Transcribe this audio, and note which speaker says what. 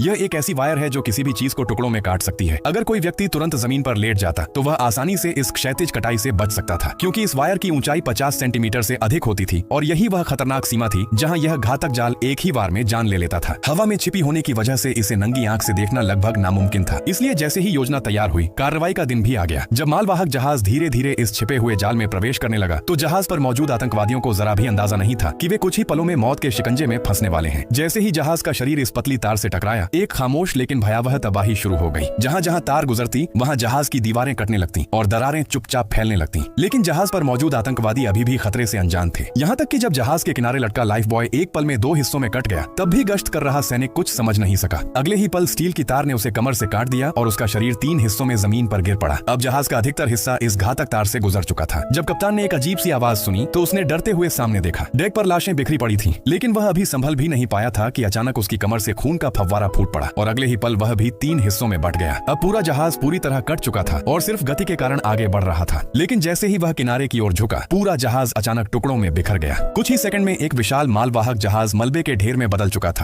Speaker 1: यह एक ऐसी वायर है जो किसी भी चीज को टुकड़ों में काट सकती है। अगर कोई व्यक्ति तुरंत जमीन पर लेट जाता तो वह आसानी से इस क्षैतिज कटाई से बच सकता था, क्योंकि इस वायर की ऊंचाई 50 सेंटीमीटर से अधिक होती थी और यही वह खतरनाक सीमा थी जहां यह घातक जाल एक ही वार में जान ले लेता था। हवा में छिपी होने की वजह से इसे नंगी आंख से देखना लगभग नामुमकिन था। इसलिए जैसे ही योजना तैयार हुई, कार्रवाई का दिन भी आ गया। जब मालवाहक जहाज धीरे धीरे इस छिपे हुए जाल में प्रवेश करने लगा तो जहाज पर मौजूद आतंकवादियों को जरा भी अंदाजा नहीं था कि वे कुछ ही पलों में मौत के शिकंजे में फंसने वाले हैं। जैसे ही जहाज का शरीर इस पतली तार से टकराया, एक खामोश लेकिन भयावह तबाही शुरू हो गई। जहां जहां तार गुजरती वहां जहाज की दीवारें कटने लगती और दरारें चुपचाप फैलने लगती। लेकिन जहाज पर मौजूद आतंकवादी अभी भी खतरे से अनजान थे। यहाँ तक कि जब जहाज के किनारे लटका लाइफ बॉय एक पल में 2 हिस्सों में कट गया, तब भी गश्त कर रहा सैनिक कुछ समझ नहीं सका। अगले ही पल स्टील की तार ने उसे कमर से काट दिया और उसका शरीर 3 हिस्सों में जमीन पर गिर पड़ा। अब जहाज का अधिकतर हिस्सा इस घातक तार से गुजर चुका था। जब कप्तान ने एक अजीब सी आवाज सुनी तो उसने डरते हुए सामने देखा। डेक पर लाशें बिखरी पड़ी थीं, लेकिन वह अभी संभल भी नहीं पाया था कि अचानक उसकी कमर से खून का फव्वारा फूट पड़ा और अगले ही पल वह भी 3 हिस्सों में बंट गया। अब पूरा जहाज पूरी तरह कट चुका था और सिर्फ गति के कारण आगे बढ़ रहा था। लेकिन जैसे ही वह किनारे की ओर झुका, पूरा जहाज अचानक टुकड़ों में बिखर गया। कुछ ही सेकंड में एक विशाल मालवाहक जहाज मलबे के ढेर में बदल चुका था।